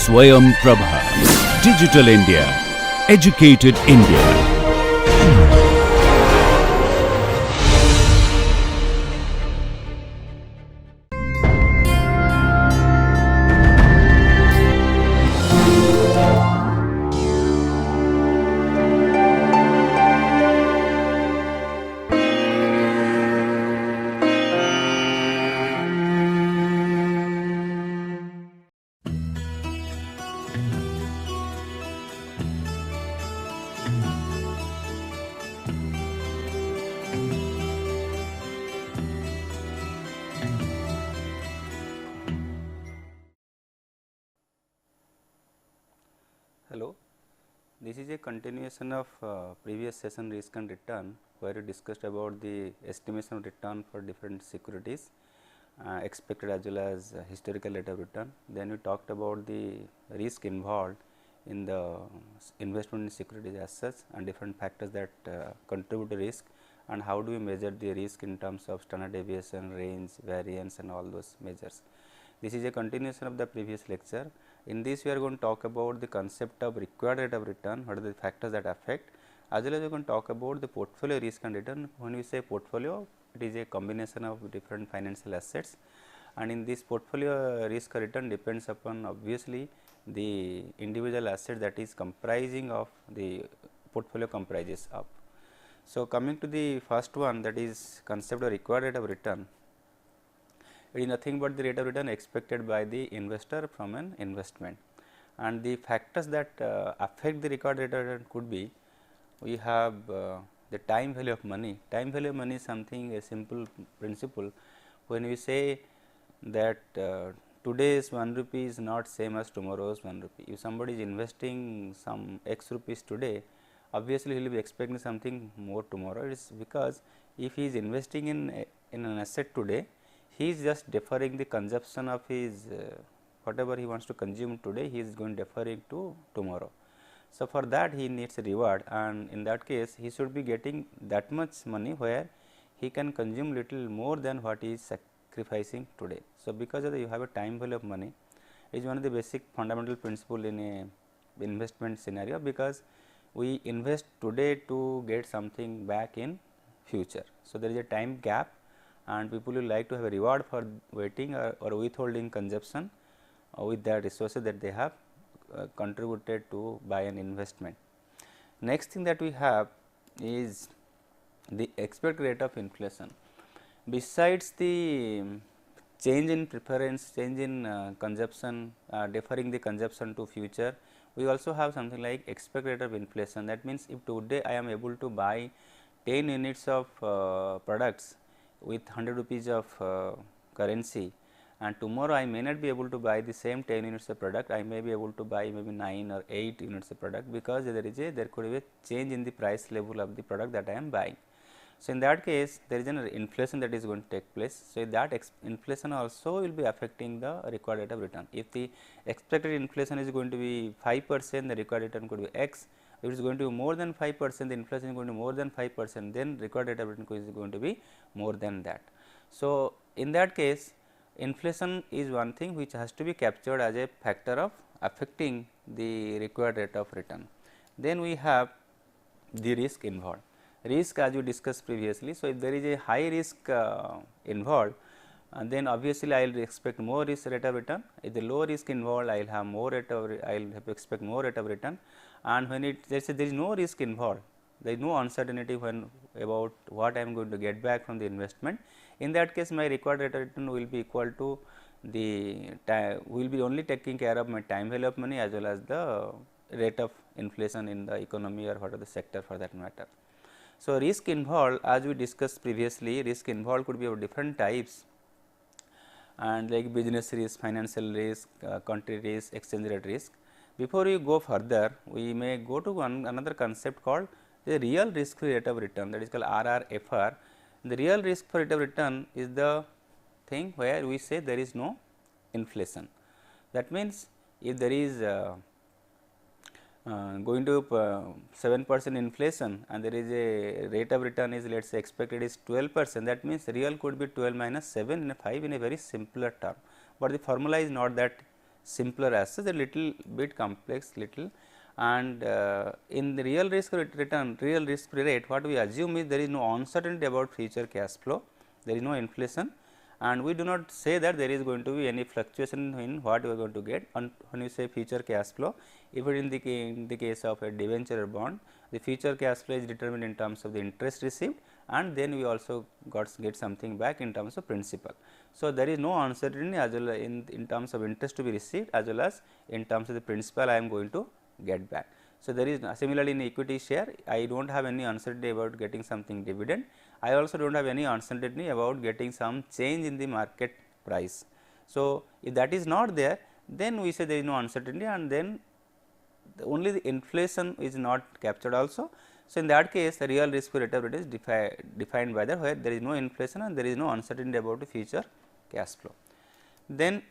Swayam Prabha. Digital India. Educated India. Hello, this is a continuation of previous session risk and return, where we discussed about the estimation of return for different securities, expected as well as historical rate of return. Then we talked about the risk involved in the investment in securities as such and different factors that contribute to risk, and how do we measure the risk in terms of standard deviation, range, variance and all those measures. This is a continuation of the previous lecture. In this we are going to talk about the concept of required rate of return, what are the factors that affect, as well as we are going to talk about the portfolio risk and return. When we say portfolio, it is a combination of different financial assets, and in this portfolio risk or return depends upon obviously the individual asset that is comprising of the portfolio comprises of. So, coming to the first one, that is concept of required rate of return. It is nothing but the rate of return expected by the investor from an investment, and the factors that affect the required rate of return could be, we have the time value of money. Time value of money is something, a simple principle. When we say that today's 1 rupee is not same as tomorrow's 1 rupee. If somebody is investing some x rupees today, obviously he will be expecting something more tomorrow. It is because if he is investing in an asset today, he is just deferring the consumption of his whatever he wants to consume today, he is going deferring to tomorrow. So, for that he needs a reward, and in that case he should be getting that much money where he can consume little more than what he is sacrificing today. So, because of that you have a time value of money, is one of the basic fundamental principle in a investment scenario, because we invest today to get something back in future. So, there is a time gap, and people will like to have a reward for waiting or withholding consumption with the resources that they have contributed to by an investment. Next thing that we have is the expected rate of inflation. Besides the change in preference, change in consumption, deferring the consumption to future, we also have something like expected rate of inflation. That means, if today I am able to buy 10 units of products with 100 rupees of currency, and tomorrow I may not be able to buy the same 10 units of product, I may be able to buy maybe 9 or 8 units of product, because there could be a change in the price level of the product that I am buying. So, in that case there is an inflation that is going to take place. So, that inflation also will be affecting the required rate of return. If the expected inflation is going to be 5%, the required return could be x. If it is going to be more than 5%, the inflation is going to be more than 5%, then required rate of return is going to be more than that. So, in that case inflation is one thing which has to be captured as a factor of affecting the required rate of return. Then we have the risk involved. Risk, as we discussed previously. So, if there is a high risk involved, then obviously I will expect more risk rate of return. If the low risk involved, I will have more rate of I will have to expect more rate of return, and when there is no risk involved, there is no uncertainty when about what I am going to get back from the investment. In that case, my required rate of return will be equal to the will be only taking care of my time value of money as well as the rate of inflation in the economy or what are the sector for that matter. So, risk involved, as we discussed previously, risk involved could be of different types, and like business risk, financial risk, country risk, exchange rate risk. Before we go further, we may go to another concept called the real risk free rate of return, that is called RRFR. The real risk free rate of return is the thing where we say there is no inflation. That means, if there is going to 7% inflation and there is a rate of return is, let us say expected is 12%, that means real could be 12 minus 7 in a 5 in a very simpler term, but the formula is not that simpler as such, a little bit complex little, and in the real risk return, real risk free rate, what we assume is there is no uncertainty about future cash flow, there is no inflation, and we do not say that there is going to be any fluctuation in what we are going to get. And when you say future cash flow, if it in the case of a debenture or bond, the future cash flow is determined in terms of the interest received, and then we also get something back in terms of principal. So, there is no uncertainty as well in terms of interest to be received as well as in terms of the principal I am going to get back. So, there is similarly in equity share, I do not have any uncertainty about getting something dividend. I also do not have any uncertainty about getting some change in the market price. So, if that is not there, then we say there is no uncertainty, and then only the inflation is not captured also. So, in that case the real risk free rate of return is defined by the where there is no inflation and there is no uncertainty about the future cash flow. Then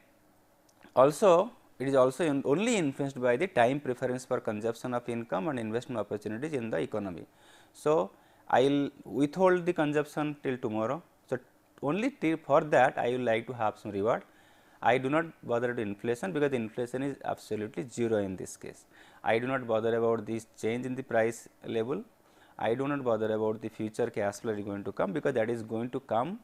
also it is also only influenced by the time preference for consumption of income and investment opportunities in the economy. So, I will withhold the consumption till tomorrow. So, only for that I will like to have some reward. I do not bother to inflation because inflation is absolutely 0 in this case. I do not bother about this change in the price level. I do not bother about the future cash flow is going to come because that is going to come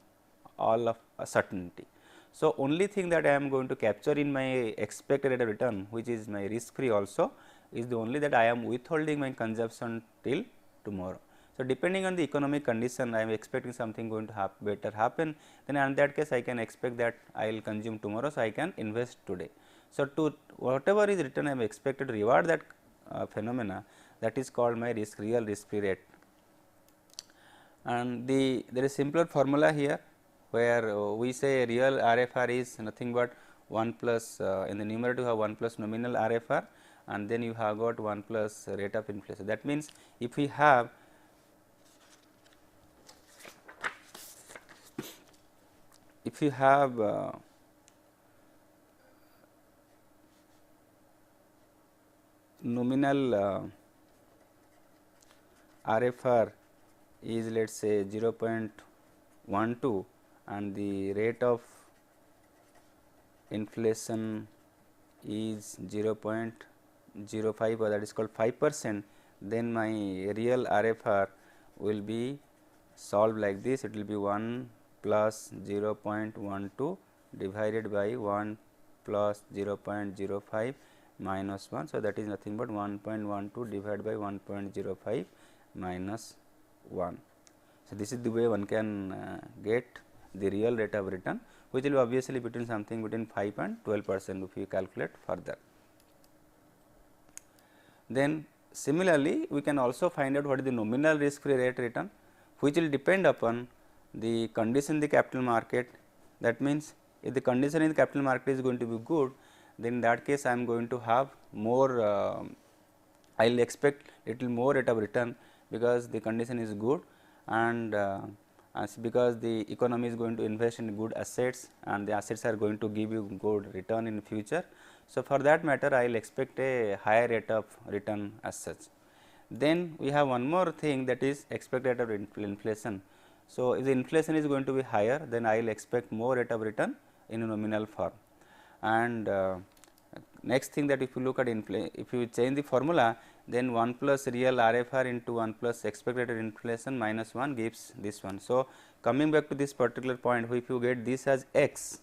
all of a certainty. So, only thing that I am going to capture in my expected rate of return, which is my risk free also, is the only that I am withholding my consumption till tomorrow. So, depending on the economic condition, I am expecting something going to better happen, then in that case I can expect that I will consume tomorrow. So, I can invest today. So, to whatever is return I am expected to reward that phenomena, that is called my real risk free rate. And there is simpler formula here, where we say real RFR is nothing but 1 plus in the numerator you have 1 plus nominal RFR, and then you have got 1 plus rate of inflation. That means, if we have nominal RFR is let us say 0.12 and the rate of inflation is 0.05 or that is called 5%, then my real RFR will be solved like this. It will be 1 plus 0.12 divided by 1 plus 0.05 minus 1. So, that is nothing but 1.12 divided by 1.05 minus 1. So, this is the way one can get the real rate of return, which will be obviously between something between 5 and 12% if you calculate further. Then similarly, we can also find out what is the nominal risk free rate return, which will depend upon the condition in the capital market. That means, if the condition in the capital market is going to be good, then in that case I am going to have more I will expect little more rate of return because the condition is good, and because the economy is going to invest in good assets and the assets are going to give you good return in future. So, for that matter I will expect a higher rate of return as such. Then we have one more thing, that is expected rate of inflation. So, if the inflation is going to be higher, then I will expect more rate of return in a nominal form. And next thing, that if you look at if you change the formula, then 1 plus real RFR into 1 plus expected inflation minus 1 gives this one. So, coming back to this particular point, if you get this as x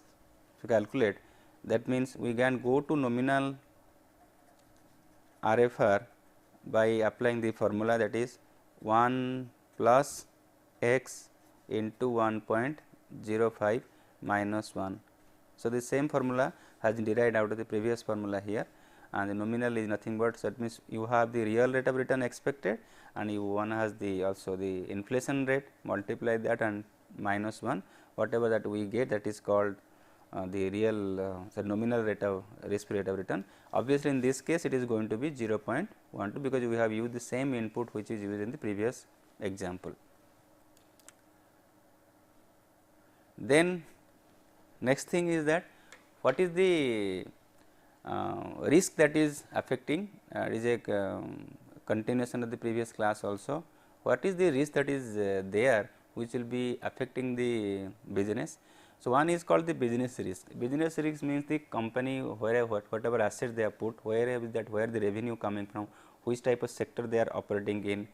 to calculate, that means we can go to nominal RFR by applying the formula, that is 1 plus x into 1.05 minus 1. So, the same formula has been derived out of the previous formula here, and the nominal is nothing but, so that means you have the real rate of return expected and you one has the also the inflation rate, multiply that and minus 1, whatever that we get, that is called the real the nominal rate of risk free rate of return. Obviously, in this case it is going to be 0.12 because we have used the same input which is used in the previous example. Then next thing is that what is the risk that is affecting, is a continuation of the previous class also. What is the risk that is there which will be affecting the business? So, one is called the business risk. Business risk means the company whatever assets they have put, where the revenue coming from, which type of sector they are operating in.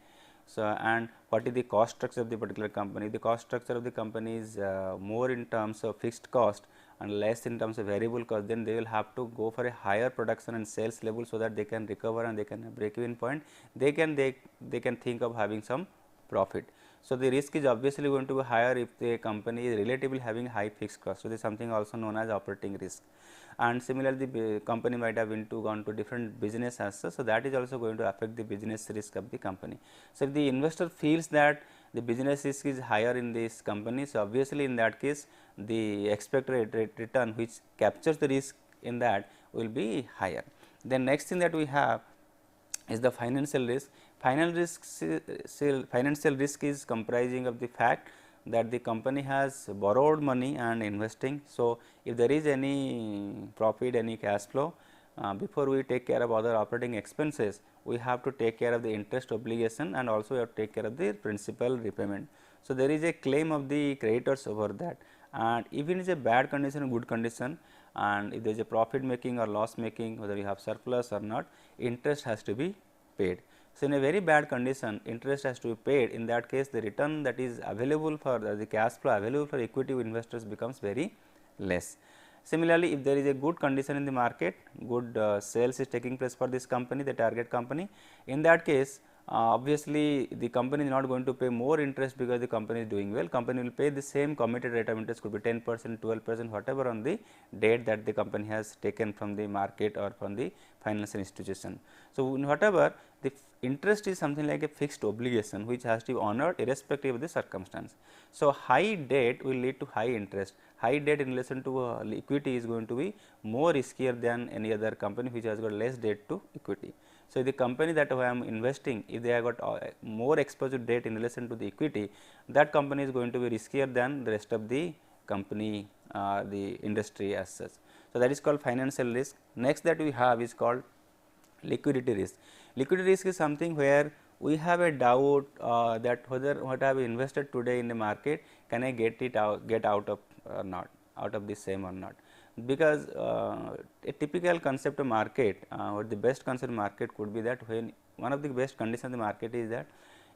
So, and what is the cost structure of the particular company. The cost structure of the company is more in terms of fixed cost and less in terms of variable cost, then they will have to go for a higher production and sales level, so that they can recover and they can break even point, they can think of having some profit. So, the risk is obviously going to be higher if the company is relatively having high fixed cost. So, this is something also known as operating risk, and similarly the company might have gone to different business as such. So, that is also going to affect the business risk of the company. So, if the investor feels that the business risk is higher in this company, so obviously in that case the expected return which captures the risk in that will be higher. Then next thing that we have is the financial risk. Financial risk is comprising of the fact that the company has borrowed money and investing. So, if there is any profit, any cash flow, before we take care of other operating expenses, we have to take care of the interest obligation and also we have to take care of the principal repayment. So, there is a claim of the creditors over that, and even is a bad condition or good condition, and if there is a profit making or loss making, whether you have surplus or not, interest has to be paid. So, in a very bad condition, interest has to be paid. In that case, the return that is available for the cash flow available for equity investors becomes very less. Similarly, if there is a good condition in the market, good sales is taking place for this company, the target company, in that case obviously the company is not going to pay more interest because the company is doing well. Company will pay the same committed rate of interest, could be 10%, 12%, whatever on the debt that the company has taken from the market or from the financial institution. So, in whatever the interest is something like a fixed obligation which has to be honored irrespective of the circumstance. So, high debt will lead to high interest. High debt in relation to equity is going to be more riskier than any other company which has got less debt to equity. So, the company that I am investing, if they have got more exposure debt in relation to the equity, that company is going to be riskier than the rest of the company, the industry as such. So, that is called financial risk. Next that we have is called liquidity risk. Liquidity risk is something where we have a doubt that whether what I have invested today in the market, can I get out of or not, out of the same or not. Because a typical concept of market, or the best concept of market could be that when one of the best conditions of the market is that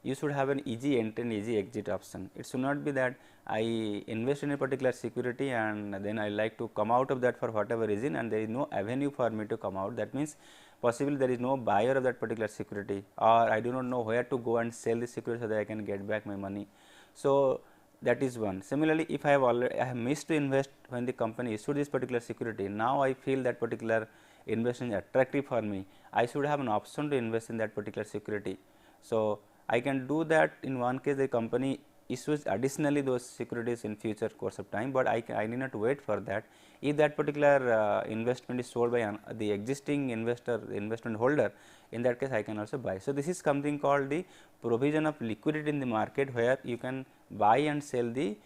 you should have an easy entry and easy exit option. It should not be that I invest in a particular security and then I like to come out of that for whatever reason, and there is no avenue for me to come out. That means, possibly there is no buyer of that particular security, or I do not know where to go and sell the security so that I can get back my money. So, that is one. Similarly, if I have missed to invest when the company issued this particular security, now I feel that particular investment is attractive for me, I should have an option to invest in that particular security. So, I can do that in one case the company issues additionally those securities in future course of time, but I need not wait for that. If that particular investment is sold by the existing investor, the investment holder, in that case I can also buy. So, this is something called the provision of liquidity in the market, where you can buy and sell the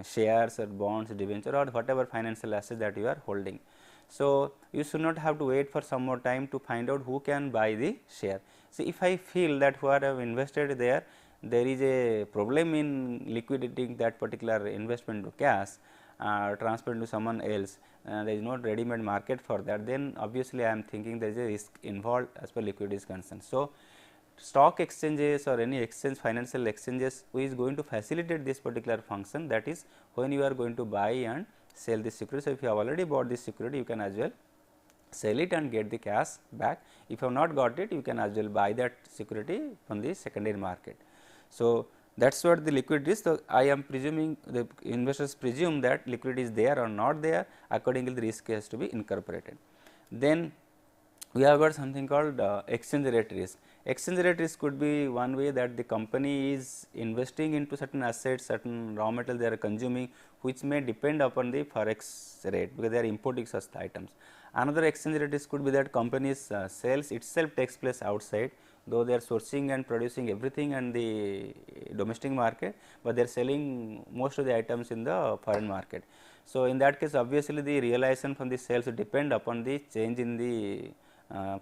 shares or bonds, debenture or whatever financial asset that you are holding. So, you should not have to wait for some more time to find out who can buy the share. So, if I feel that what I have invested there is a problem in liquidating that particular investment to cash, transferred to someone else, there is no ready made market for that, then obviously I am thinking there is a risk involved as per liquidity is concerned. So, stock exchanges or any exchange, financial exchanges, who is going to facilitate this particular function, that is when you are going to buy and sell this security. So, if you have already bought this security, you can as well sell it and get the cash back. If you have not got it, you can as well buy that security from the secondary market. So, that is what the liquidity is. So, I am presuming the investors presume that liquidity is there or not there, accordingly the risk has to be incorporated. Then we have got something called exchange rate risk. Exchange rate risk could be one way that the company is investing into certain assets, certain raw material they are consuming, which may depend upon the forex rate, because they are importing such items. Another exchange rate risk could be that company's sales itself takes place outside, though they are sourcing and producing everything in the domestic market, but they are selling most of the items in the foreign market. So, in that case obviously the realization from the sales will depend upon the change in the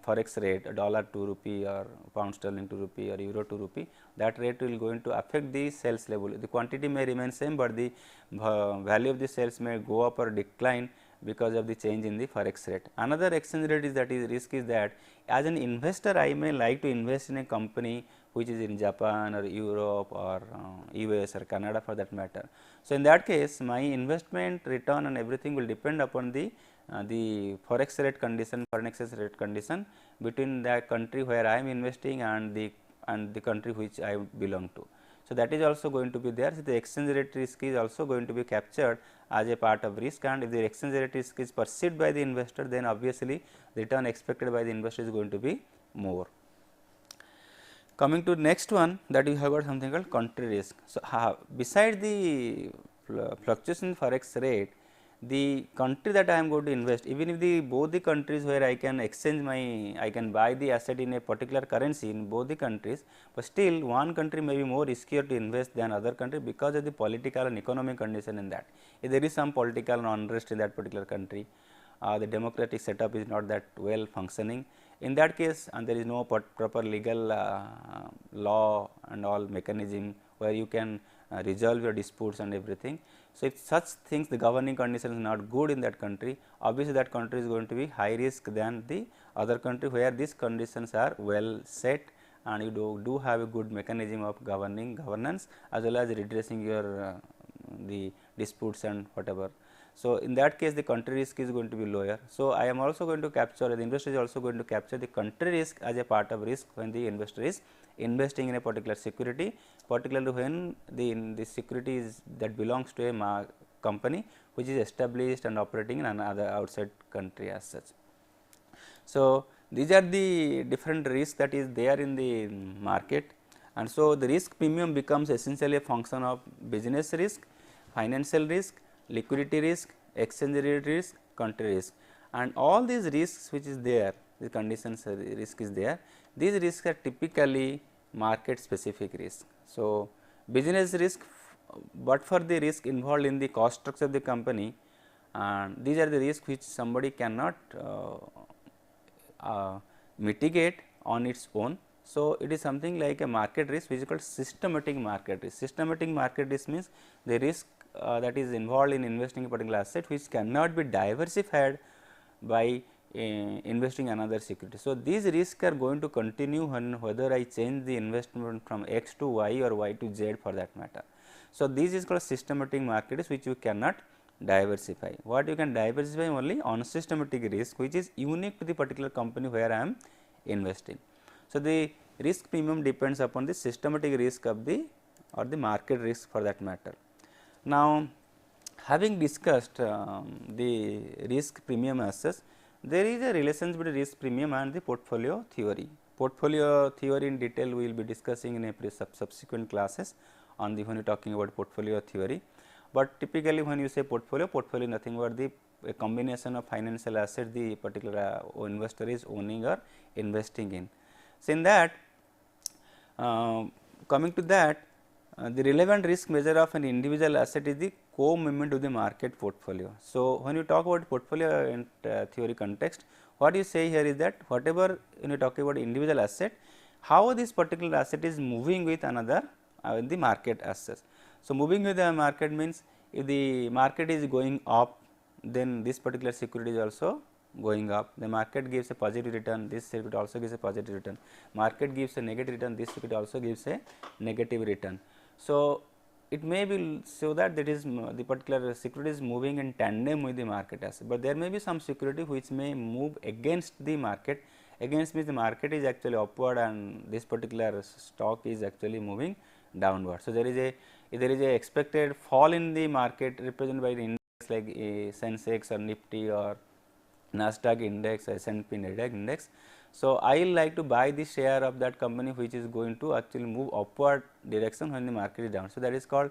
forex rate, dollar to rupee or pound sterling to rupee or euro to rupee, that rate will going to affect the sales level. The quantity may remain same, but the value of the sales may go up or decline because of the change in the forex rate. Another exchange rate is, that is risk, is that as an investor I may like to invest in a company which is in Japan or Europe or US or Canada for that matter. So, in that case my investment return and everything will depend upon the forex rate condition, foreign exchange rate condition between the country where I am investing and the country which I belong to. So, that is also going to be there. So, the exchange rate risk is also going to be captured as a part of risk, and if the exchange rate risk is perceived by the investor, then obviously the return expected by the investor is going to be more. Coming to next one, that we have got something called country risk. So, beside the fluctuation in forex rate, the country that I am going to invest, even if the both the countries where I can exchange my, I can buy the asset in a particular currency in both the countries, but still one country may be more riskier to invest than other country because of the political and economic condition in that. If there is some political unrest in that particular country, the democratic setup is not that well functioning. In that case, and there is no proper legal law and all mechanism where you can resolve your disputes and everything. So, if such things, the governing condition is not good in that country, obviously that country is going to be high risk than the other country where these conditions are well set and you do have a good mechanism of governance as well as redressing your the disputes and whatever. So, in that case the country risk is going to be lower. So, I am also going to capture, the investor is also going to capture the country risk as a part of risk when the investor is investing in a particular security, particularly when the security is that belongs to a company which is established and operating in another outside country as such. So, these are the different risks that is there in the market, and so the risk premium becomes essentially a function of business risk, financial risk, liquidity risk, exchange rate risk, country risk, and all these risks which is there, the conditions risk is there, these risks are typically market specific risk. So, business risk, but for the risk involved in the cost structure of the company, and these are the risks which somebody cannot mitigate on its own. So, it is something like a market risk which is called systematic market risk. Systematic market risk means the risk that is involved in investing in a particular asset which cannot be diversified by investing another security. So, these risks are going to continue when whether I change the investment from X to Y or Y to Z for that matter. So, this is called systematic market risk which you cannot diversify. What you can diversify only on systematic risk which is unique to the particular company where I am investing. So, the risk premium depends upon the systematic risk of the or the market risk for that matter. Now, having discussed the risk premium as such, there is a relationship between risk premium and the portfolio theory. Portfolio theory in detail we will be discussing in a subsequent classes on the when you talking about portfolio theory. But typically when you say portfolio, portfolio nothing but the a combination of financial assets the particular investor is owning or investing in. So, in that coming to that, the relevant risk measure of an individual asset is the co-movement of the market portfolio. So, when you talk about portfolio in theory context, what you say here is that whatever when you talk about individual asset, how this particular asset is moving with another in the market assets. So, moving with the market means if the market is going up, then this particular security is also going up. The market gives a positive return, this security also gives a positive return. Market gives a negative return, this security also gives a negative return. So, it may be so that is the particular security is moving in tandem with the market asset, but there may be some security which may move against the market. Against means the market is actually upward and this particular stock is actually moving downward. So, there is a expected fall in the market represented by the index like a Sensex or Nifty or Nasdaq index, S&P index. So, I will like to buy the share of that company which is going to actually move upward direction when the market is down. So, that is called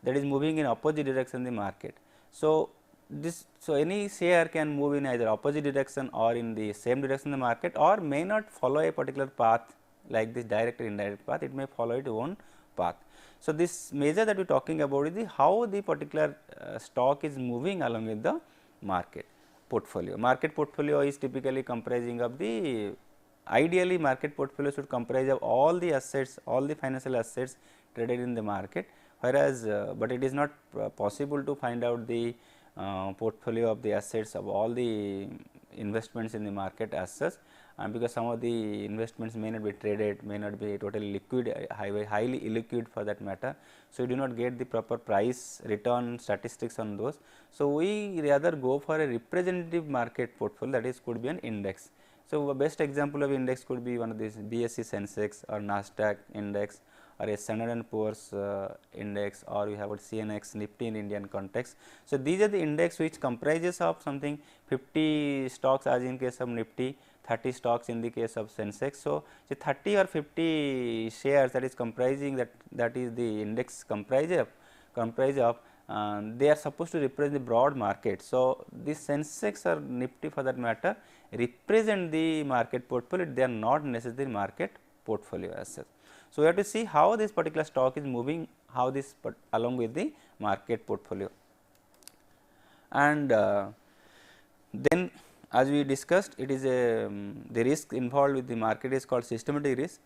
moving in opposite direction in the market. So, any share can move in either opposite direction or in the same direction in the market or may not follow a particular path like this direct or indirect path, it may follow its own path. So, this measure that we are talking about is how the particular stock is moving along with the market. portfolio. Market portfolio is typically comprising of the, ideally market portfolio should comprise of all the assets, all the financial assets traded in the market, whereas, but it is not possible to find out the portfolio of the assets of all the investments in the market as such, because some of the investments may not be traded, may not be totally liquid, highly illiquid for that matter. So, you do not get the proper price return statistics on those. So, we rather go for a representative market portfolio, that is could be an index. So, a best example of index could be one of these BSE Sensex or Nasdaq index or a Standard & Poor's index, or we have a CNX Nifty in Indian context. So, these are the index which comprises of something 50 stocks as in case of Nifty, 30 stocks in the case of Sensex. So, the 30 or 50 shares that is comprising that is the index comprise of they are supposed to represent the broad market. So, this Sensex or Nifty for that matter represent the market portfolio, they are not necessarily market portfolio as such. So, we have to see how this particular stock is moving, how this along with the market portfolio. And then as we discussed, it is a the risk involved with the market is called systematic risk.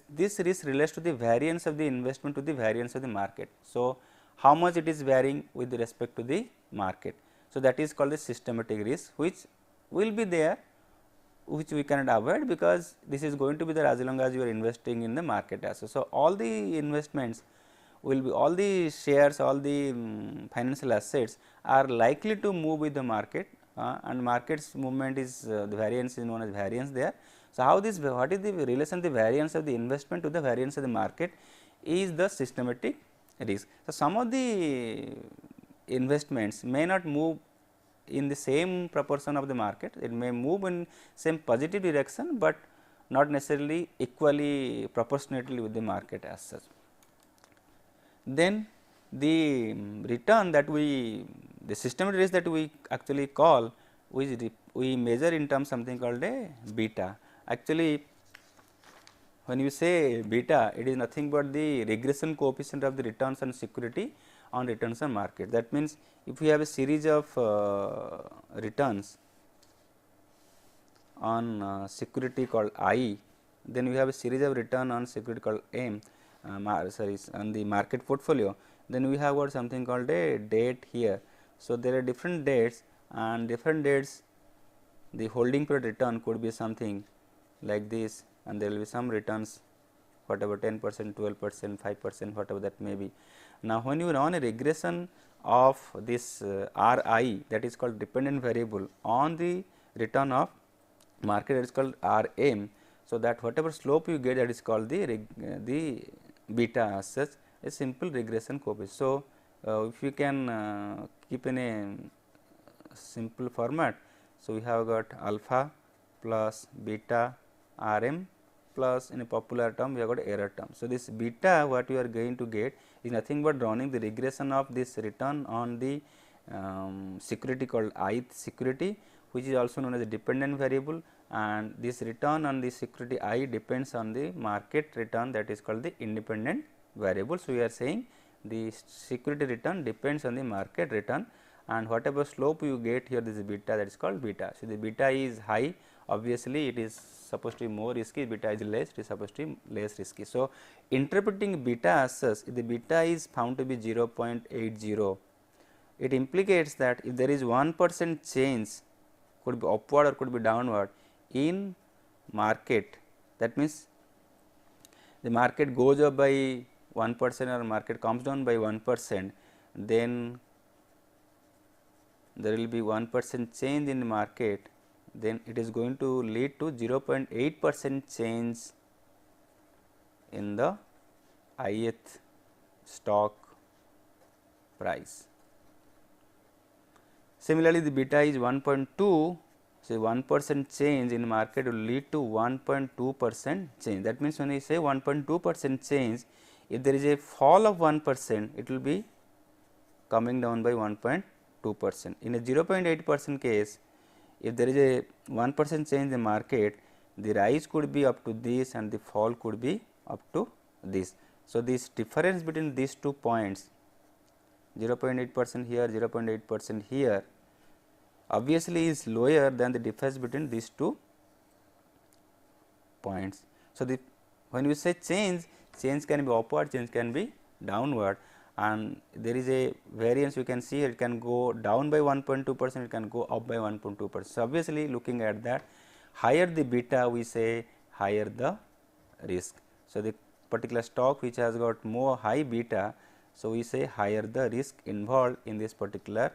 This risk relates to the variance of the investment to the variance of the market. So, how much it is varying with respect to the market. So, that is called the systematic risk, which will be there, which we cannot avoid, because this is going to be there as long as you are investing in the market assets. So, all the investments will be, all the shares, all the financial assets are likely to move with the market, and markets movement is the variance is known as variance there. So, how this, what is the relation, the variance of the investment to the variance of the market is the systematic risk. So, some of the investments may not move in the same proportion of the market, it may move in same positive direction, but not necessarily equally proportionately with the market as such. Then the return that we, the systematic risk that we actually call, we measure in terms something called a beta. Actually, when you say beta, it is nothing but the regression coefficient of the returns on security on returns on market. That means, if we have a series of returns on security called I, then we have a series of return on security called M, on the market portfolio, then we have got something called a date here. So, there are different dates, and different dates the holding period return could be something like this, and there will be some returns whatever 10%, 12%, 5%, whatever that may be. Now, when you run a regression of this RI, that is called dependent variable, on the return of market, that is called RM. So, that whatever slope you get, that is called the beta as such, a simple regression coefficient. So, if you can keep in a simple format. So, we have got alpha plus beta RM plus, in a popular term we have got error term. So, this beta what you are going to get is nothing but running the regression of this return on the security called ith security, which is also known as a dependent variable, and this return on the security I depends on the market return, that is called the independent variable. So, we are saying the security return depends on the market return, and whatever slope you get here, this is beta, that is called beta. So, the beta is high, obviously it is supposed to be more risky, beta is less, it is supposed to be less risky. So, interpreting beta as such, if the beta is found to be 0.80, it implicates that if there is 1% change, could be upward or could be downward in market, that means the market goes up by 1% or market comes down by 1%, then there will be 1% change in the market, then it is going to lead to 0.8% change in the ith stock price. Similarly, the beta is 1.2, so 1% change in market will lead to 1.2% change. That means, when we say 1.2% change, if there is a fall of 1%, it will be coming down by 1.2%. In a 0.8% case, if there is a 1% change in the market, the rise could be up to this and the fall could be up to this. So, this difference between these 2 points, 0.8% here, 0.8% here, obviously is lower than the difference between these two points. So, the when we say change can be upward, change can be downward, and there is a variance you can see it can go down by 1.2%, it can go up by 1.2%. So, obviously looking at that, higher the beta we say higher the risk. So, the particular stock which has got more high beta, so we say higher the risk involved in this particular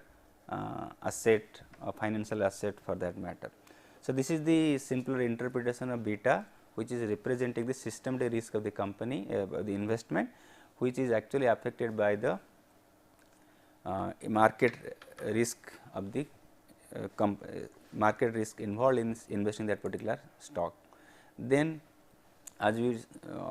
asset or financial asset for that matter. So, this is the simpler interpretation of beta, which is representing the systematic risk of the company, the investment, which is actually affected by the market risk of the market risk involved in investing that particular stock. Then as we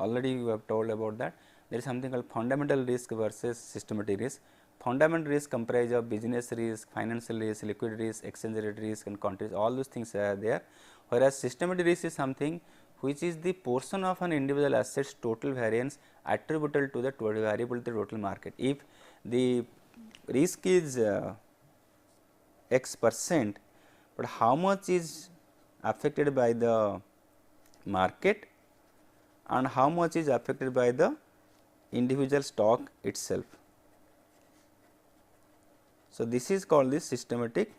already we have told about that, there is something called fundamental risk versus systematic risk. Fundamental risk comprise of business risk, financial risk, liquidity risk, exchange rate risk and countries, all those things are there, whereas systematic risk is something which is the portion of an individual asset's total variance attributable to the variable to the total market. If the risk is x percent, but how much is affected by the market and how much is affected by the individual stock itself. So, this is called the systematic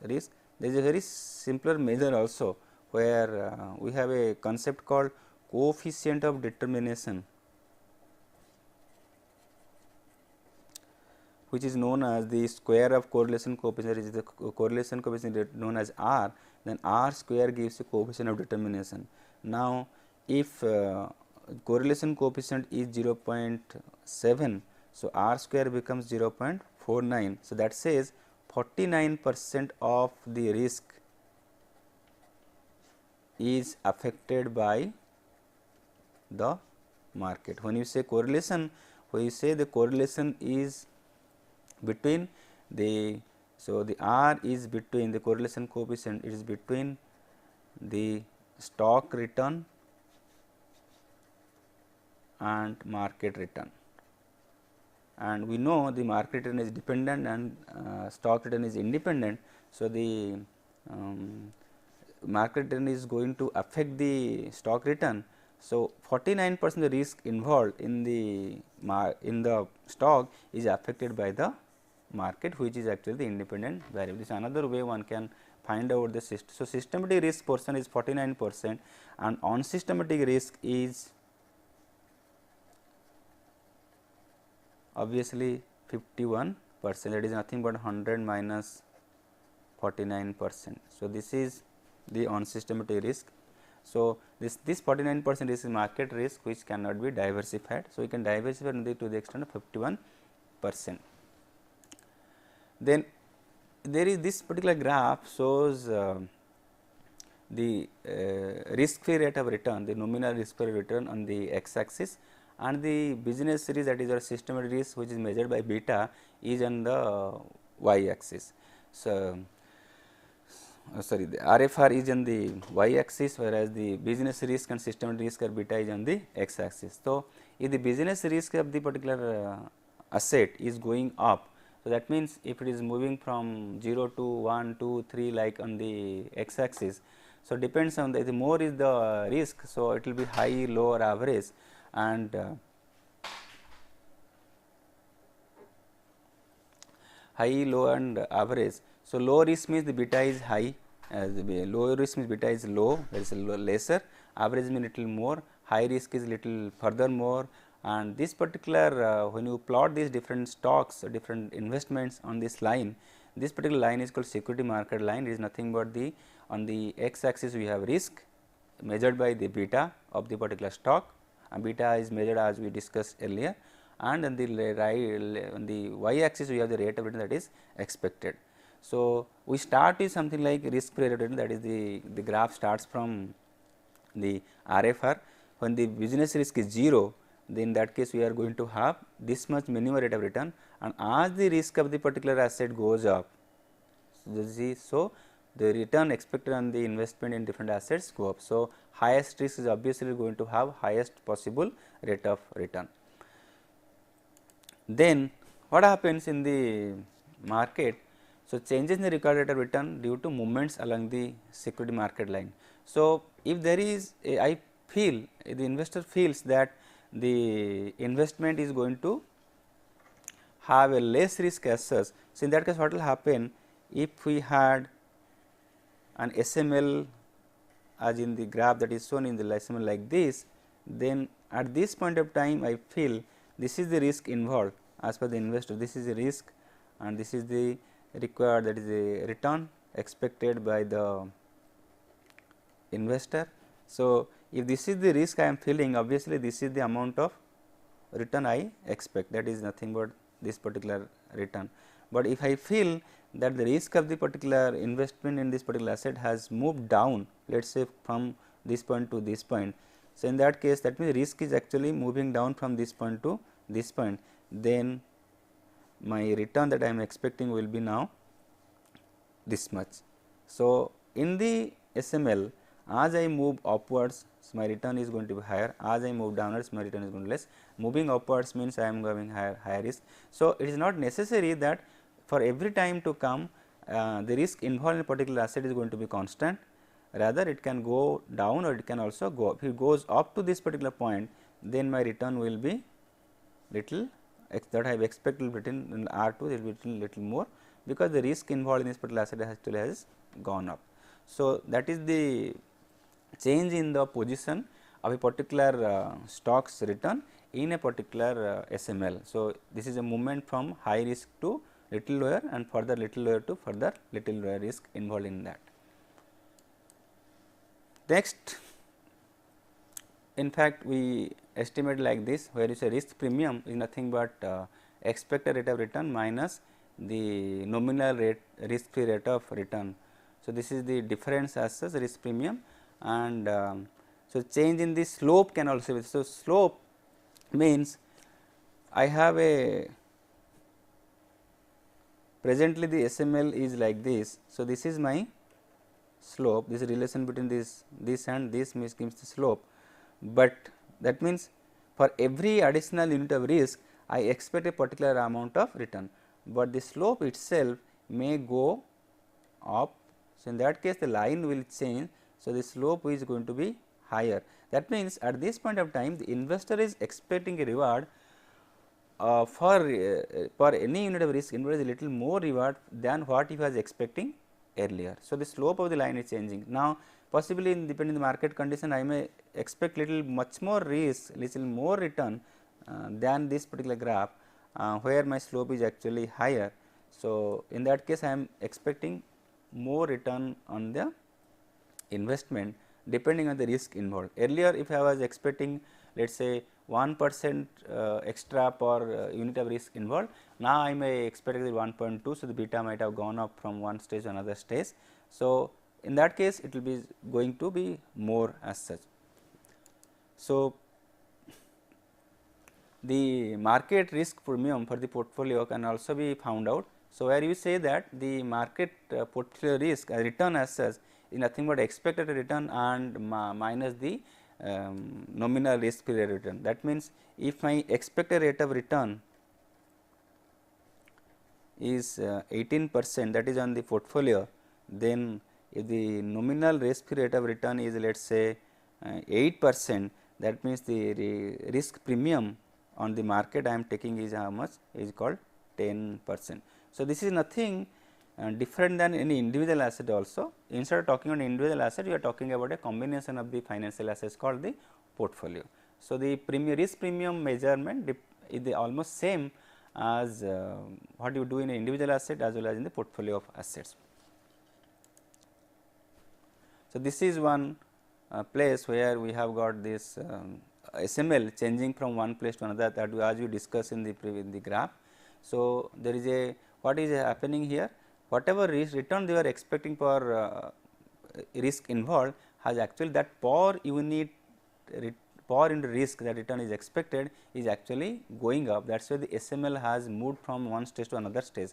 risk. There is a very simpler measure also, where we have a concept called coefficient of determination, which is known as the square of correlation coefficient, is the correlation coefficient known as R, then R square gives a coefficient of determination. Now, if correlation coefficient is 0.7, so R square becomes 0.49. So, that says 49% of the risk is affected by the market. When you say correlation, when you say the correlation is between the, so the R is between the correlation coefficient, it is between the stock return and market return. And we know the market return is dependent and stock return is independent. So, the market return is going to affect the stock return. So, 49% risk involved in the stock is affected by the market, which is actually the independent variable. This is another way one can find out the system. So, systematic risk portion is 49% and unsystematic risk is obviously 51%, that is nothing but 100 minus 49%. So, this is the unsystematic risk. So, this 49% is market risk which cannot be diversified. So, we can diversify to the extent of 51%. Then there is this particular graph shows the risk free rate of return, the nominal risk free return on the x axis, and the business series, that is our systematic risk, which is measured by beta, is on the y axis. So, sorry, the RFR is on the y axis, whereas the business risk and systematic risk or beta is on the x axis. So, if the business risk of the particular asset is going up, so that means if it is moving from 0 to 1, 2, 3 like on the x axis. So, depends on the more is the risk. So, it will be high, low or average, and high, low and average. So, low risk means the beta is high, low risk means beta is low, there is a lesser, average means little more, high risk is little further more. And this particular when you plot these different stocks, different investments on this line, this particular line is called security market line. It is nothing but the on the x axis we have risk measured by the beta of the particular stock, and beta is measured as we discussed earlier, and on the y axis we have the rate of return, that is expected. So, we start with something like risk free rate of return, that is the graph starts from the RFR. When the business risk is 0, then in that case we are going to have this much minimum rate of return, and as the risk of the particular asset goes up, so the return expected on the investment in different assets go up. So, highest risk is obviously going to have highest possible rate of return. Then what happens in the market. So, changes in the required rate of return due to movements along the security market line. So, if there is I feel the investor feels that the investment is going to have a less risk as such. So, in that case what will happen, if we had an SML as in the graph that is shown in the SML like this, then at this point of time I feel this is the risk involved as per the investor, this is the risk and this is the required, that is the return expected by the investor. So, if this is the risk I am feeling, obviously this is the amount of return I expect, that is nothing but this particular return. But if I feel that the risk of the particular investment in this particular asset has moved down, let us say from this point to this point. So, in that case that means risk is actually moving down from this point to this point, then my return that I am expecting will be now this much. So, in the SML as I move upwards, so my return is going to be higher, as I move downwards my return is going to be less. Moving upwards means I am having higher risk. So, it is not necessary that for every time to come the risk involved in a particular asset is going to be constant, rather it can go down or it can also go up. If it goes up to this particular point, then my return will be little that I have expected written R 2 will be little more, because the risk involved in this particular asset actually has gone up. So, that is the change in the position of a particular stock's return in a particular SML. So, this is a movement from high risk to little lower and further little lower to further little lower risk involved in that. Next, in fact, we estimate like this, where you say risk premium is nothing but expected rate of return minus the nominal rate risk free rate of return. So, this is the difference as such risk premium, and so change in the slope can also be. So, slope means I have a presently the SML is like this. So, this is my slope, this relation between this and this gives the slope, but that means for every additional unit of risk I expect a particular amount of return, but the slope itself may go up. So, in that case the line will change. So, the slope is going to be higher. That means, at this point of time the investor is expecting a reward for any unit of risk involved is a little more reward than what he was expecting earlier. So, the slope of the line is changing. Now, possibly in depending on the market condition I may expect little much more risk, little more return than this particular graph where my slope is actually higher. So, in that case I am expecting more return on the investment depending on the risk involved. Earlier if I was expecting let us say 1% extra per unit of risk involved, now I may expect it 1.2. So, the beta might have gone up from one stage to another stage. So, in that case it will be going to be more as such. So, the market risk premium for the portfolio can also be found out. So, where you say that the market portfolio risk return as such is nothing but expected return and minus the nominal risk free rate of return. That means, if my expected rate of return is 18%, that is on the portfolio, then if the nominal risk free rate of return is let us say 8%, that means the risk premium on the market I am taking is how much, is called 10%. So, this is nothing different than any individual asset also. Instead of talking about individual asset, we are talking about a combination of the financial assets called the portfolio. So, the risk premium measurement is almost same as what you do in an individual asset as well as in the portfolio of assets. So, this is one place where we have got this SML changing from one place to another, that as we discussed in the graph. So, there is a what is happening here, whatever return they were expecting for risk involved has actually that per unit per into risk that return is expected is actually going up. That is why the SML has moved from one stage to another stage.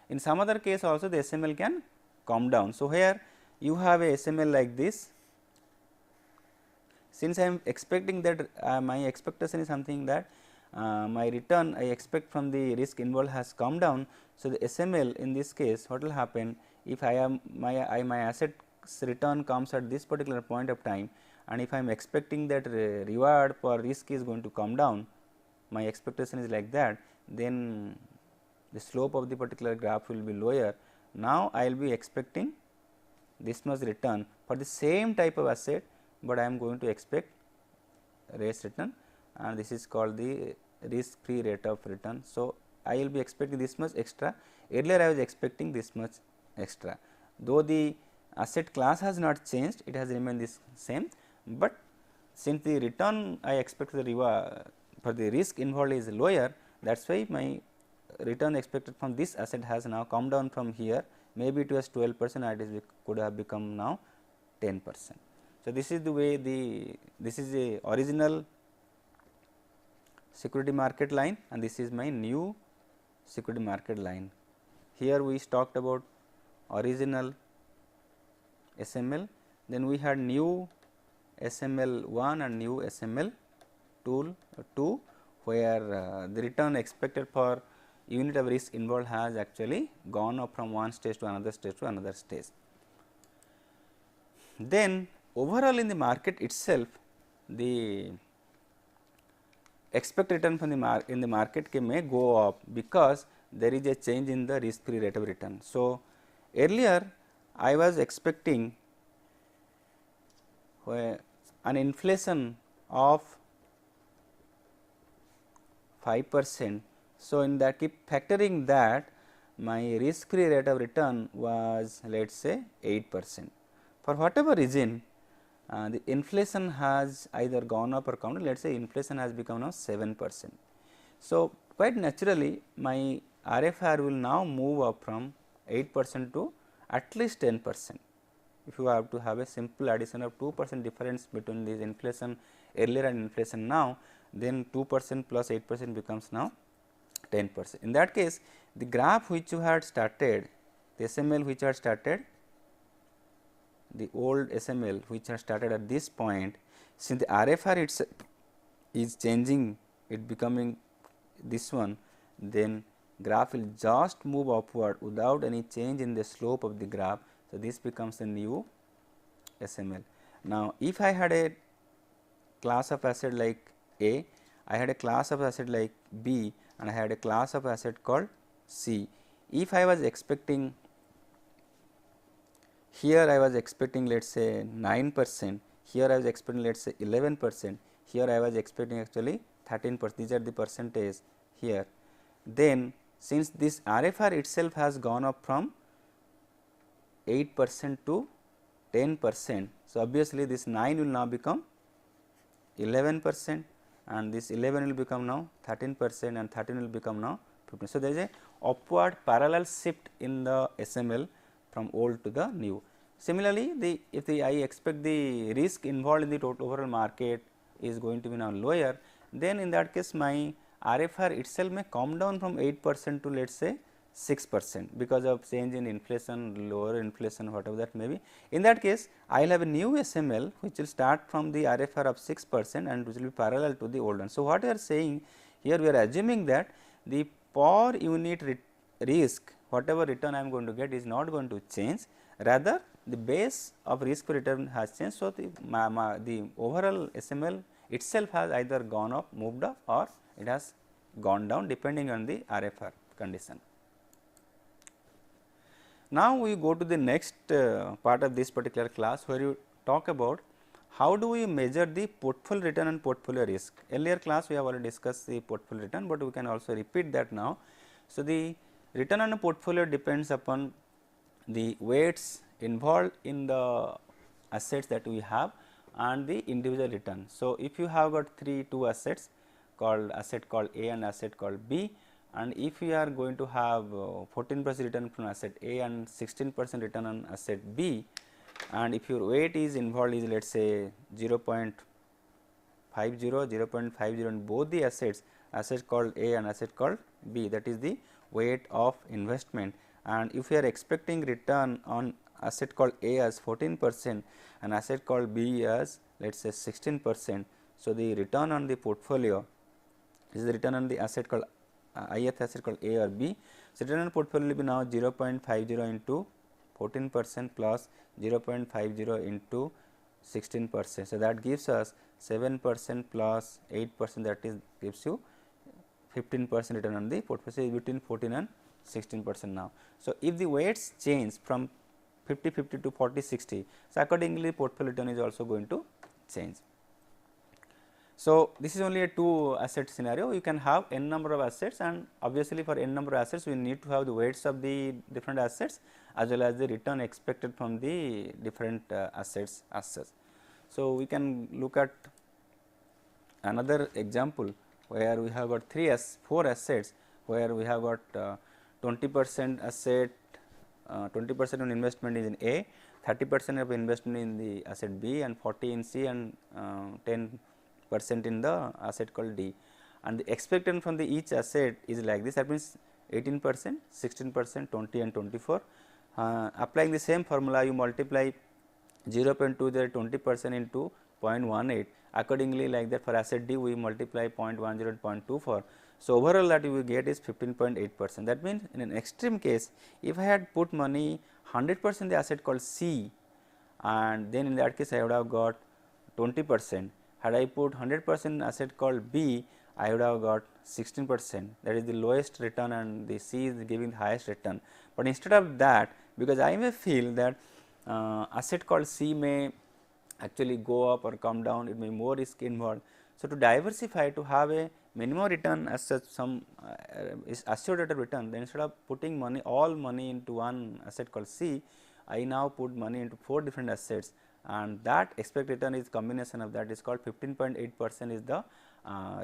In some other case also the SML can come down. So, here you have a SML like this. Since I am expecting that my expectation is something that my return I expect from the risk involved has come down. So, the SML in this case what will happen if I am my assets return comes at this particular point of time, and if I am expecting that reward for risk is going to come down, my expectation is like that, then the slope of the particular graph will be lower. Now, I will be expecting this much return for the same type of asset, but I am going to expect rates return, and this is called the risk free rate of return. So, I will be expecting this much extra. Earlier I was expecting this much extra, though the asset class has not changed, it has remained this same, but since the return I expect the reward for the risk involved is lower, that is why my return expected from this asset has now come down from here, maybe it was 12% and it is could have become now 10%. So, this is the way this is a original security market line and this is my new security market line. Here we talked about original SML, then we had new SML 1 and new SML 2 where the return expected for unit of risk involved has actually gone up from one stage to another stage to another stage. Then overall in the market itself, the expected return from the in the market may go up because there is a change in the risk free rate of return. So, earlier I was expecting an inflation of 5%. So, in that keep factoring that my risk free rate of return was let us say 8%. For whatever reason the inflation has either gone up or come down, let us say inflation has become now 7%. So, quite naturally my RFR will now move up from 8% to at least 10%. If you have to have a simple addition of 2% difference between this inflation earlier and inflation now, then 2% plus 8% becomes now 10%. In that case, the graph which you had started, the SML which had started, the old SML which had started at this point, since the RFR itself is changing, it becoming this one, then graph will just move upward without any change in the slope of the graph. So, this becomes a new SML. Now, if I had a class of asset like A, I had a class of asset like B and I had a class of asset called C. If I was expecting here, I was expecting let us say 9%, here I was expecting let us say 11%, here I was expecting actually 13%, these are the percentage here. Then since this RFR itself has gone up from 8% to 10%. So, obviously, this 9 will now become 11% and this 11 will become now 13% and 13 will become now 15. So, there is a upward parallel shift in the SML from old to the new. Similarly, I expect the risk involved in the total overall market is going to be now lower, then in that case my RFR itself may come down from 8% to let us say 6% because of change in inflation, lower inflation, whatever that may be. In that case, I will have a new SML which will start from the RFR of 6% and which will be parallel to the old one. So, what we are saying here, we are assuming that the per unit risk, whatever return I am going to get is not going to change, rather the base of risk return has changed. So, the overall SML itself has either gone up, moved up, or it has gone down depending on the RFR condition. Now, we go to the next part of this particular class where you talk about how do we measure the portfolio return and portfolio risk. Earlier class we have already discussed the portfolio return, but we can also repeat that now. So, the return on a portfolio depends upon the weights involved in the assets that we have and the individual return. So, if you have got two assets called asset called A and asset called B, and if we are going to have 14% return from asset A and 16% return on asset B, and if your weight is involved is let us say 0.50, 0.50 in both the assets, asset called A and asset called B, that is the weight of investment. And if we are expecting return on asset called A as 14% and asset called B as let us say 16%. So, the return on the portfolio This is the return on the asset called ith asset called A or B. So, return on portfolio will be now 0.50 into 14% plus 0.50 into 16%. So, that gives us 7% plus 8%, that is gives you 15% return on the portfolio, between 14 and 16% now. So, if the weights change from 50-50 to 40-60, so accordingly portfolio return is also going to change. So, this is only a 2 asset scenario. You can have n number of assets, and obviously for n number of assets we need to have the weights of the different assets as well as the return expected from the different assets as such. So, we can look at another example where we have got 4 assets, where we have got 20% asset, 20% of investment is in A, 30% of investment in the asset B, and 40 in C, and 10% in the asset called D, and the expected from the each asset is like this. That means 18%, 16%, 20 and 24. Applying the same formula, you multiply 0.20 20% into 0.18. Accordingly, like that for asset D we multiply 0.10 and 0.24. So, overall that you will get is 15.8%. That means, in an extreme case, if I had put money 100% in the asset called C, and then in that case I would have got 20%. Had I put 100% asset called B, I would have got 16%, that is the lowest return, and the C is giving the highest return. But instead of that, because I may feel that asset called C may actually go up or come down, it may be more risk involved. So, to diversify, to have a minimum return as such, some is assured rate of return, then instead of putting money all money into one asset called C, I now put money into 4 different assets, and that expected return is combination of that is called 15.8% is the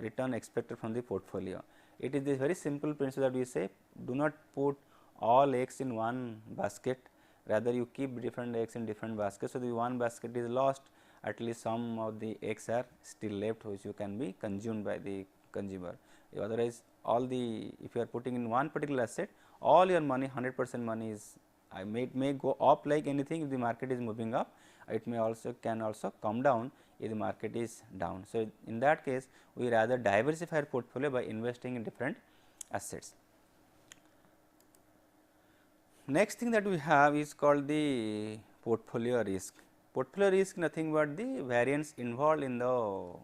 return expected from the portfolio. It is this very simple principle that we say, do not put all eggs in one basket, rather you keep different eggs in different baskets. So, the one basket is lost, at least some of the eggs are still left, which you can be consumed by the consumer. Otherwise, all the, if you are putting in one particular asset, all your money, 100% money is may go up like anything if the market is moving up, it may also can also come down if the market is down. So, in that case we rather diversify our portfolio by investing in different assets. Next thing that we have is called the portfolio risk. Portfolio risk nothing but the variance involved in the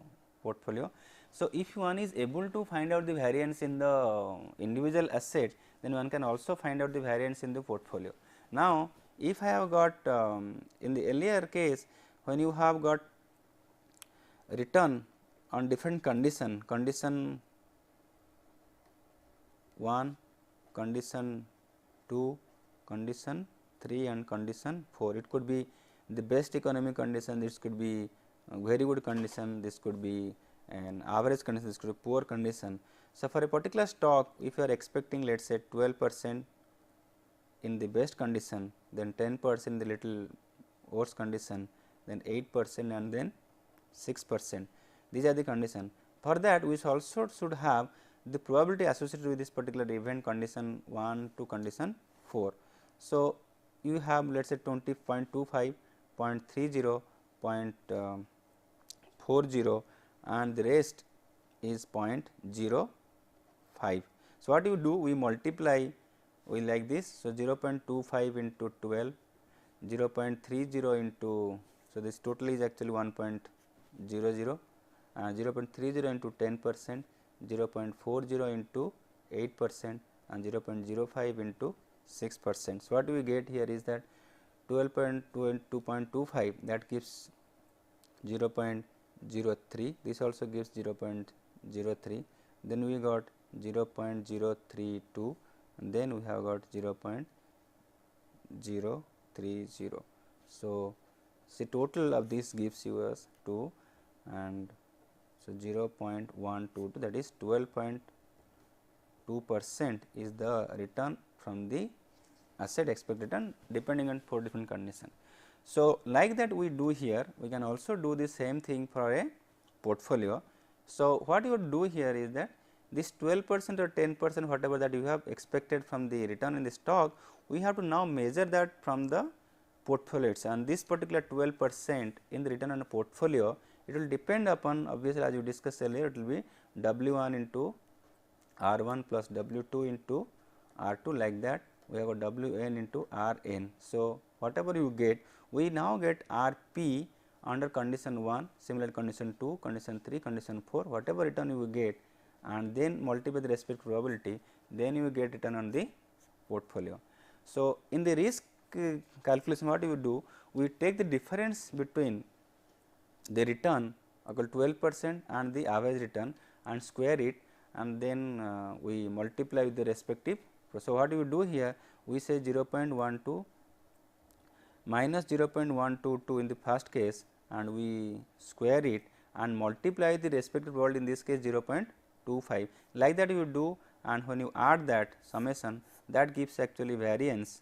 portfolio. So, if one is able to find out the variance in the individual asset, then one can also find out the variance in the portfolio. Now, if I have got in the earlier case, when you have got return on different condition, condition 1, condition 2, condition 3 and condition 4, it could be the best economic condition, this could be very good condition, this could be an average condition, this could be poor condition. So, for a particular stock, if you are expecting let us say 12% in the best condition, then 10% in the little worse condition, then 8% and then 6%. These are the condition. For that, we also should have the probability associated with this particular event, condition 1 to condition 4. So, you have let us say 20.25, 0.30, 0.40 and the rest is 0.05. So, what you do? We multiply like this. So, 0.25 into 12, 0.30 into, so this total is actually 1.00, 0.30 into 10%, 0.40 into 8% and 0.05 into 6%. So, what we get here is that 12.225 that gives 0.03, this also gives 0.03, then we got 0.032 and then we have got 0.030. So, see total of this gives you as 2 and so 0.122, that is 12.2% is the return from the asset expected return depending on 4 different conditions. So, like that we do here, we can also do the same thing for a portfolio. So, what you would do here is that this 12% or 10% whatever that you have expected from the return in the stock, we have to now measure that from the portfolio, and this particular 12% in the return on a portfolio, it will depend upon, obviously as you discussed earlier, it will be W1 into R1 plus W2 into R2, like that we have got Wn into Rn. So, whatever you get, we now get Rp under condition 1, similar condition 2, condition 3, condition 4, whatever return you will get, and then multiply the respective probability, then you will get return on the portfolio. So, in the risk calculation, what you do, we take the difference between the return equal 12% and the average return and square it, and then we multiply with the respective. So, what we do here, we say 0.12 minus 0.122 in the first case, and we square it and multiply the respective probability, in this case 0.25, like that you do, and when you add that summation, that gives actually variance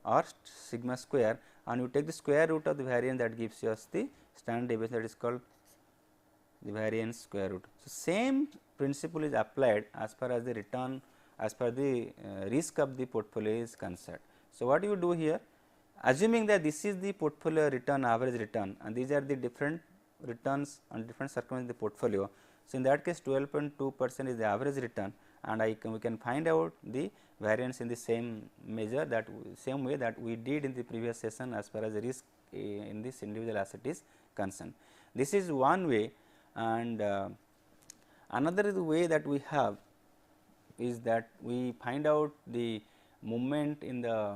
or sigma square, and you take the square root of the variance, that gives us the standard deviation, that is called the variance square root. So, same principle is applied as far as the return, as per the risk of the portfolio is concerned. So, what you do here, assuming that this is the portfolio return, average return, and these are the different returns and different circumstances in the portfolio. So, in that case 12.2% is the average return, and we can find out the variance in the same measure, that same way that we did in the previous session as far as the risk in this individual asset is concerned. This is one way, and another way that we have is that we find out the movement in the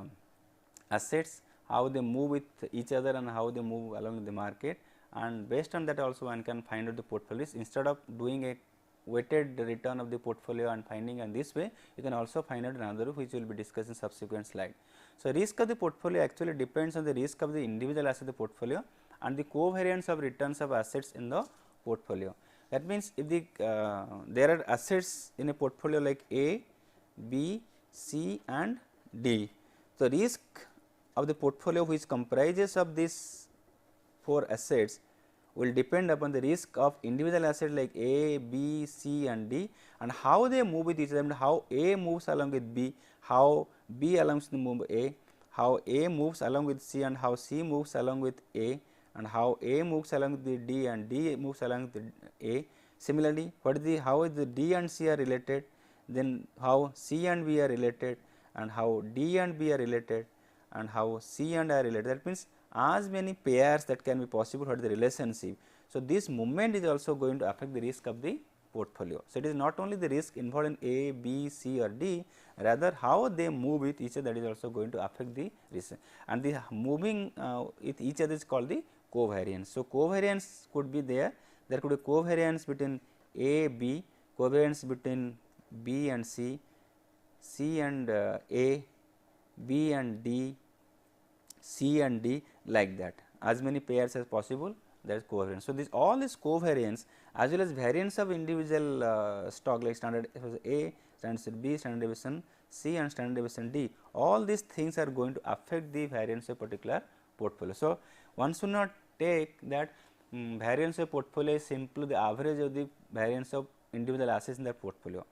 assets, how they move with each other and how they move along the market, and based on that also one can find out the portfolios. Instead of doing a weighted return of the portfolio and finding on this way, you can also find out another, which we will be discussing subsequent slide. So, risk of the portfolio actually depends on the risk of the individual asset of the portfolio and the covariance of returns of assets in the portfolio. That means, if the there are assets in a portfolio like A, B, C and D. So, risk of the portfolio which comprises of these 4 assets will depend upon the risk of individual assets like A, B, C and D, and how they move with each other, how A moves along with B, how B allows to move A, how A moves along with C and how C moves along with A, and how A moves along with the D and D moves along with the A. Similarly, what is the, how is the D and C are related, then how C and B are related, and how D and B are related, and how C and I are related. That means, as many pairs that can be possible for the relationship. So, this movement is also going to affect the risk of the portfolio. So, it is not only the risk involved in A, B, C or D, rather how they move with each other, that is also going to affect the risk, and the moving with each other is called the covariance. So, covariance could be there could be covariance between A, B, covariance between B and C, C and A, B and D, C and D, like that, as many pairs as possible, that is covariance. So, all this covariance as well as variance of individual stock like standard A, standard B, standard deviation C and standard deviation D, all these things are going to affect the variance of particular portfolio. So, one should not take that variance of portfolio is simply the average of the variance of individual assets in that portfolio.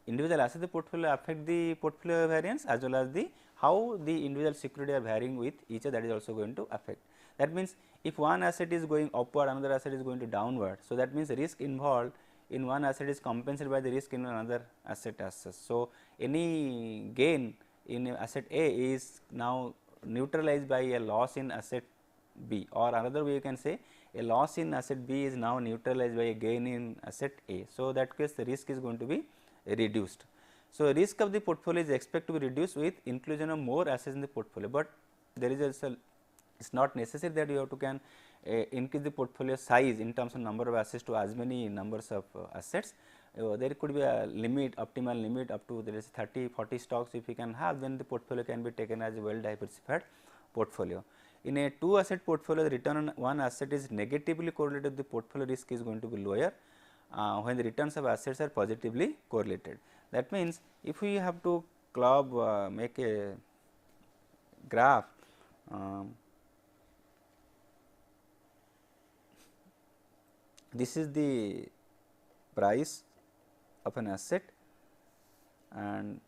Individual assets of the portfolio affect the portfolio variance as well as the how the individual security are varying with each other, that is also going to affect. That means, if one asset is going upward, another asset is going to downward. So, that means, the risk involved in one asset is compensated by the risk in another asset as such. So, any gain in asset A is now neutralized by a loss in asset B, or another way you can say a loss in asset B is now neutralized by a gain in asset A. So, that case the risk is going to be reduced. So, risk of the portfolio is expected to be reduced with inclusion of more assets in the portfolio, but there is also, it is not necessary that you have to can increase the portfolio size in terms of number of assets to as many numbers of assets. There could be a limit, optimal limit up to there is 30-40 stocks. If you can have, then the portfolio can be taken as a well diversified portfolio. In a 2 asset portfolio, the return on one asset is negatively correlated, the portfolio risk is going to be lower when the returns of assets are positively correlated. That means, if we have to club make a graph, this is the price of an asset and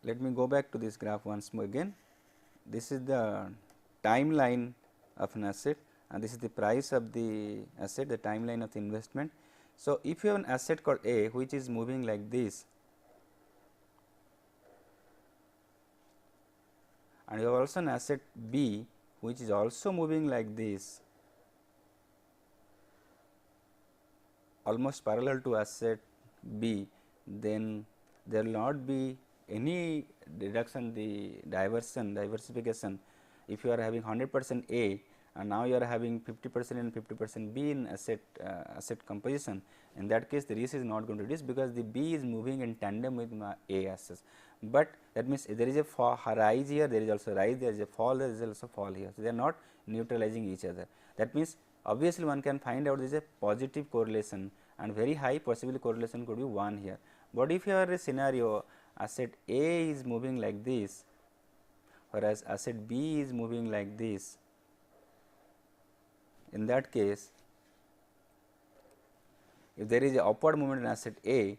let me go back to this graph once more again. This is the timeline of an asset and this is the price of the asset, the timeline of the investment. So, if you have an asset called A which is moving like this and you have also an asset B which is also moving like this, almost parallel to asset B, then there will not be any reduction, the diversification. If you are having 100% A and now you are having 50% and 50% B in asset composition, in that case the risk is not going to reduce because the B is moving in tandem with my A assets. But that means there is a rise here, there is also rise, there is a fall, there is also fall here. So, they are not neutralizing each other. That means obviously one can find out there is a positive correlation and very high possible correlation could be 1 here. But if you have a scenario asset A is moving like this whereas asset B is moving like this, in that case if there is a upward movement in asset A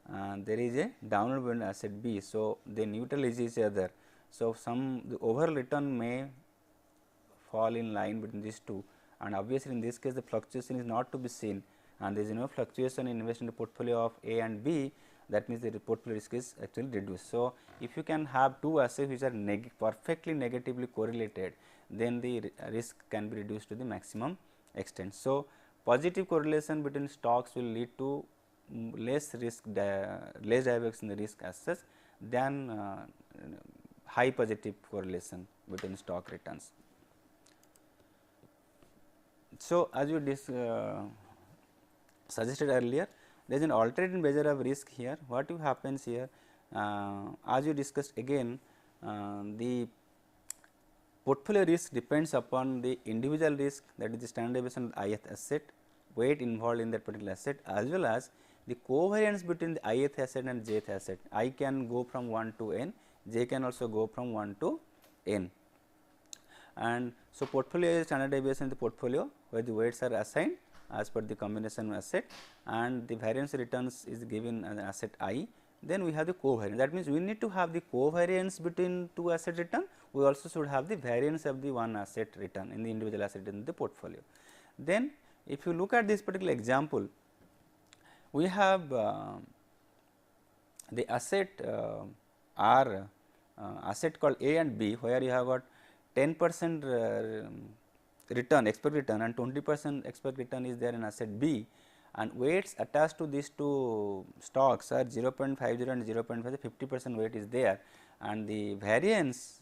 and there is a downward movement in asset B. So, they neutralize each other. So, the overall return may fall in line between these two and obviously, in this case the fluctuation is not to be seen and there is no fluctuation in investment portfolio of A and B, that means the portfolio risk is actually reduced. So, if you can have two assets which are perfectly negatively correlated, then the risk can be reduced to the maximum extent. So, positive correlation between stocks will lead to less divergence in the risk as such than high positive correlation between stock returns. So, as you suggested earlier, there is an alternate measure of risk here. What happens here, as you discussed again, the portfolio risk depends upon the individual risk, that is the standard deviation of the ith asset, weight involved in that particular asset, as well as the covariance between the ith asset and jth asset. I can go from 1 to n, j can also go from 1 to n. And so, portfolio is standard deviation in the portfolio where the weights are assigned as per the combination asset and the variance returns is given as an asset I. Then we have the covariance, that means we need to have the covariance between two asset return, we also should have the variance of the one asset return in the individual asset in the portfolio. Then if you look at this particular example, we have the asset are asset called A and B, where you have got 10% return, expected return and 20% expected return is there in asset B, and weights attached to these two stocks are 0.50 and 0.5, 50% weight is there and the variance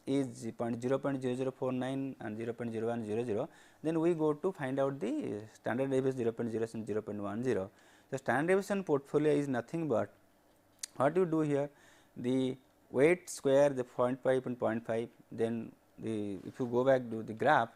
is 0.0049 and 0.0100. Then we go to find out the standard deviation 0.0 and 0.10. The standard deviation portfolio is nothing but what you do here, the weight square the 0.5 and 0.5, then if you go back to the graph,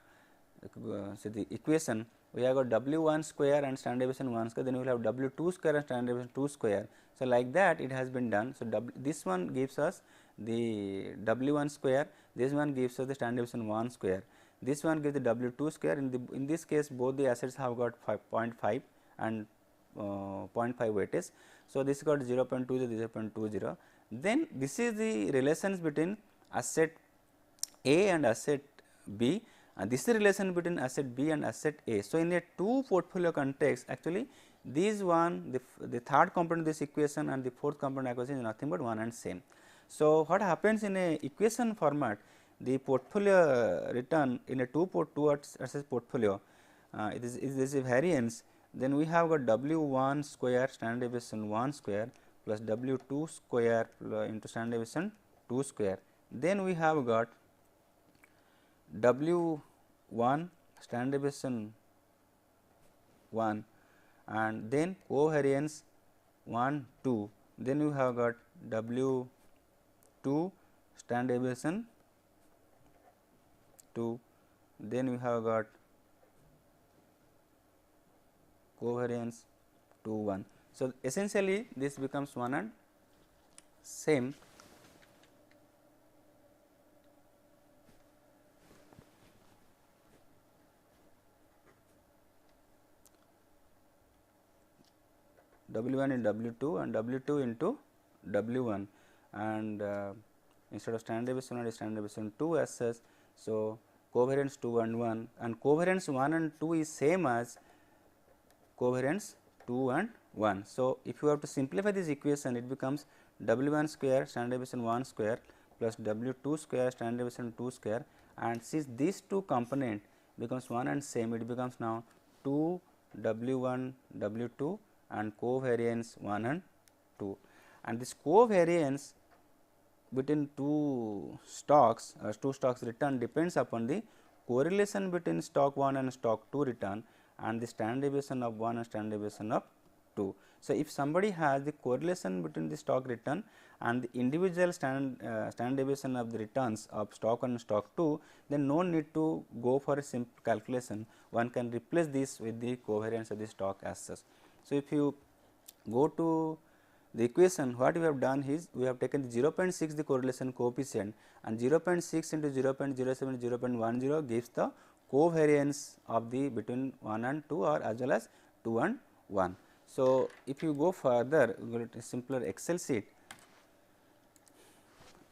so the equation, we have got W1 square and standard deviation 1 square, then we will have W2 square and standard deviation 2 square. So, like that it has been done. So, this one gives us the W1 square, this one gives us the standard deviation 1 square, this one gives the W2 square. In this case both the assets have got 0.5 and 0.5 weightage. So, this got 0.20, 0.20. Then this is the relations between asset A and asset B, and this is the relation between asset B and asset A. So, in a two portfolio context, actually these one the third component of this equation and the fourth component equation is nothing but one and same. So, what happens in a equation format, the portfolio return in a two asset portfolio, it is a variance, then we have got W1 square standard deviation 1 square plus W2 square into standard deviation 2 square. Then we have got W1 standard deviation 1 and then covariance 1 2, then you have got W2 standard deviation 2, then you have got covariance 2 1. So, essentially this becomes one and same. W1 in W2 and W2 into W1, and instead of standard deviation 1 is standard deviation 2 as such. So, covariance 2 and 1 and covariance 1 and 2 is same as covariance 2 and 1. So, if you have to simplify this equation, it becomes W 1 square standard deviation 1 square plus W 2 square standard deviation 2 square, and since these two component becomes one and same, it becomes now 2 W 1 W 2 and covariance 1 and 2, and this covariance between two stocks return depends upon the correlation between stock 1 and stock 2 return and the standard deviation of 1 and standard deviation of 2. So, if somebody has the correlation between the stock return and the individual standard deviation of the returns of stock 1 and stock 2, then no need to go for a simple calculation, one can replace this with the covariance of the stock as such. So, if you go to the equation, what we have done is we have taken the 0.6 the correlation coefficient and 0.6 into 0.07 0.10 gives the covariance of the between 1 and 2 or as well as 2 and 1. So, if you go further, we will get a simpler Excel sheet.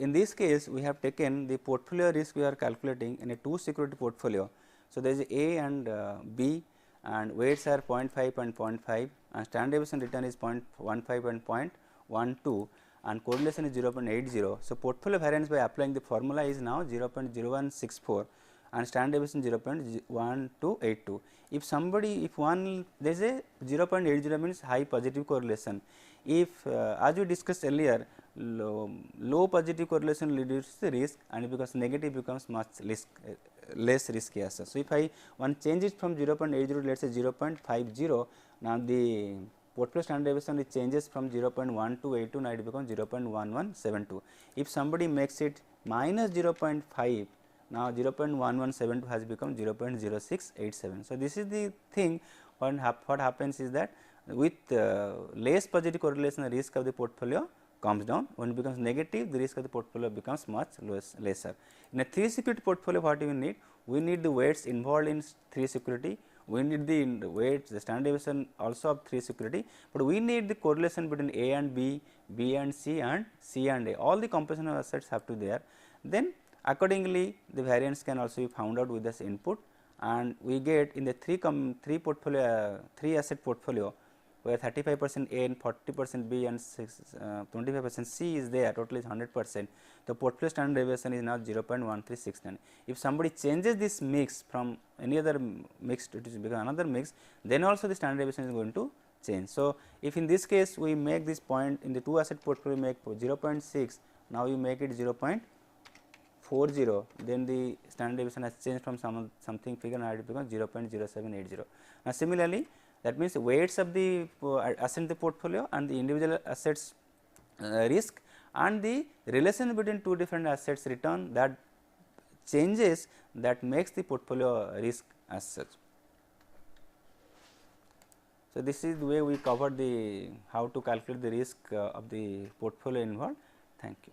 In this case, we have taken the portfolio risk we are calculating in a 2 security portfolio. So, there is A and B and weights are 0.5 and 0.5 and standard deviation return is 0.15 and 0.12 and correlation is 0.80. So, portfolio variance by applying the formula is now 0.0164 and standard deviation 0.1282. If somebody, if one, there is a 0.80 means high positive correlation. If as we discussed earlier, low positive correlation reduces the risk and because negative becomes much less risky as such. So, if I one change it from 0.80 let us say 0.50, now the portfolio standard deviation it changes from 0.1282 now it becomes 0.1172. If somebody makes it minus 0.5, now 0.1172 has become 0.0687. So, this is the thing what happens is that with less positive correlation the risk of the portfolio comes down, when it becomes negative the risk of the portfolio becomes much lesser. In a 3 security portfolio what we need? We need the weights involved in 3 security, we need the weights the standard deviation also of 3 security, but we need the correlation between A and B, B and C and C and A, all the composition of assets have to be there. Then accordingly the variance can also be found out with this input and we get in the 3 asset portfolio where 35% A and 40% B and 25% C is there, total is 100%. The portfolio standard deviation is now 0.1369. If somebody changes this mix from any other mix to become another mix, then also the standard deviation is going to change. So, if in this case we make this point in the 2 asset portfolio make 0.6, now you make it 0.40, then the standard deviation has changed from something figure now it becomes 0.0780. Now, similarly, that means weights of the assets in the portfolio and the individual assets risk and the relation between 2 different assets return that changes that makes the portfolio risk as such. So, this is the way we covered the how to calculate the risk of the portfolio involved. Thank you.